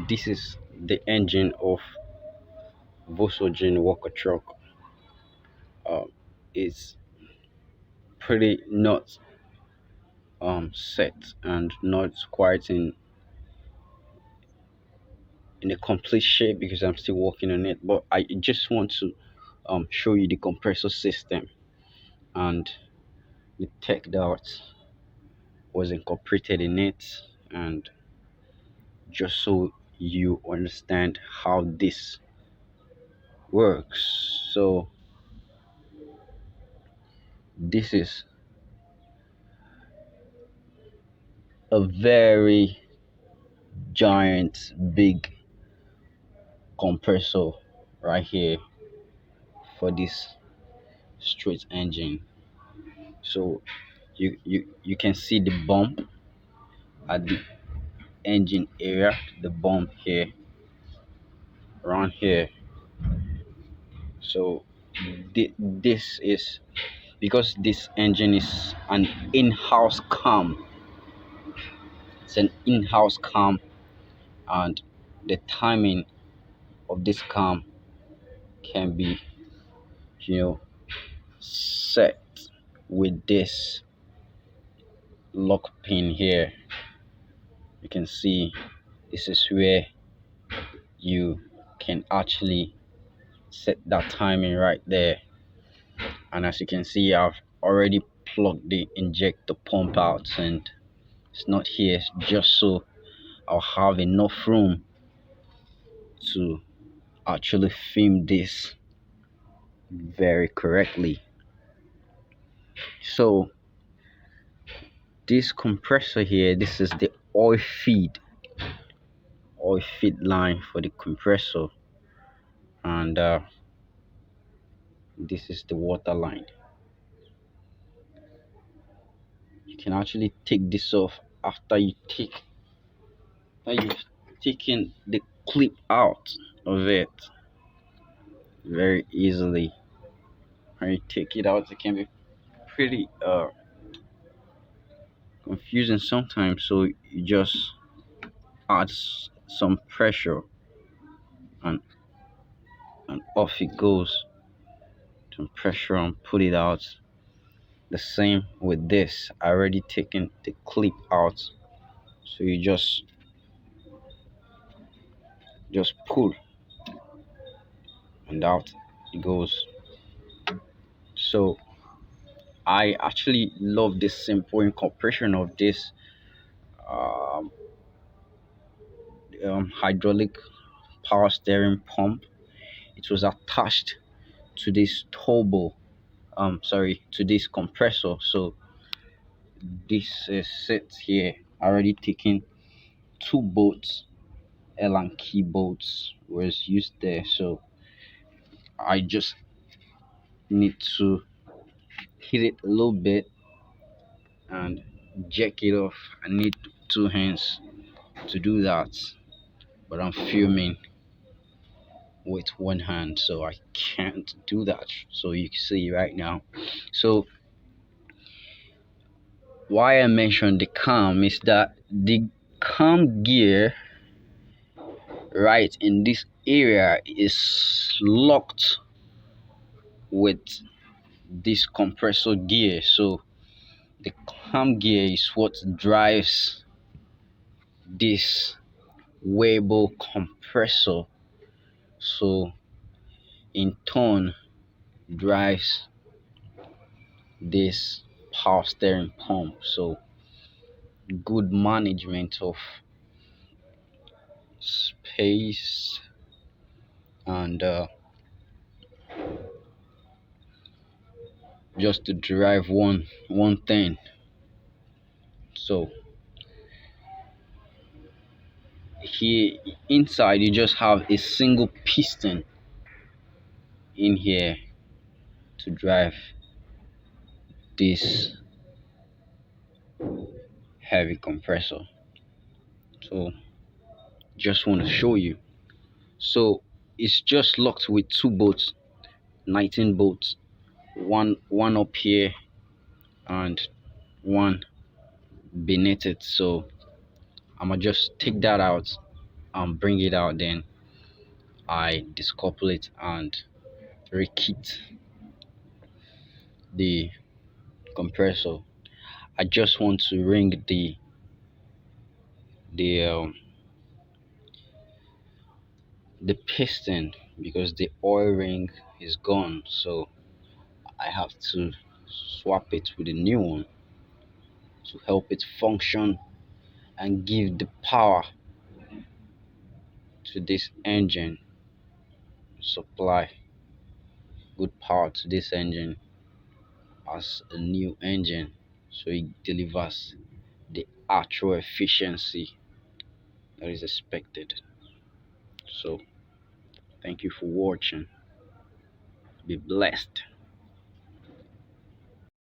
This is the engine of Volkswagen Walker truck. Uh, it's pretty not set and not quite in a complete shape because I'm still working on it. But I just want to show you the compressor system and the tech that was incorporated in it, and just so you understand how this works. So this is a very giant big compressor right here for this straight engine. So you can see the bump at the engine area, the bump here, around here. So this is because this engine is an in-house cam. It's an in-house cam, and the timing of this cam can be, you know, set with this lock pin here. You can see this is where you can actually set that timing right there. And as you can see, I've already plugged the injector pump out, and it's not here just so I'll have enough room to actually film this very correctly. So this compressor here, this is the oil feed line for the compressor, and this is the water line. You can actually take this off after you've taken the clip out of it very easily. When you take it out, it can be pretty confusing sometimes, so you just add some pressure, and off it goes. Some pressure and pull it out. The same with this. I already taken the clip out, so you just pull and out it goes. So I actually love this simple incorporation of this um, hydraulic power steering pump. It was attached to this turbo, to this compressor. So this is set here. Already taken two bolts, Allen key bolts was used there. So I just need to hit it a little bit and jack it off. I need two hands to do that, but I'm filming with one hand, so I can't do that. So you can see right now. So why I mentioned the cam is that the cam gear right in this area is locked with this compressor gear. So the cam gear is what drives this weighable compressor, so in turn drives this power steering pump. So good management of space and just to drive one thing. So here inside you just have a single piston in here to drive this heavy compressor. So just want to show you. So it's just locked with two bolts, 19 bolts, one up here and one beneath it. So I'm gonna just take that out bring it out, then I discouple it and rekit the compressor. I just want to ring the um, the piston because the oil ring is gone, so I have to swap it with a new one to help it function and give the power to this engine, supply good power to this engine as a new engine, so it delivers the actual efficiency that is expected. So thank you for watching. Be blessed.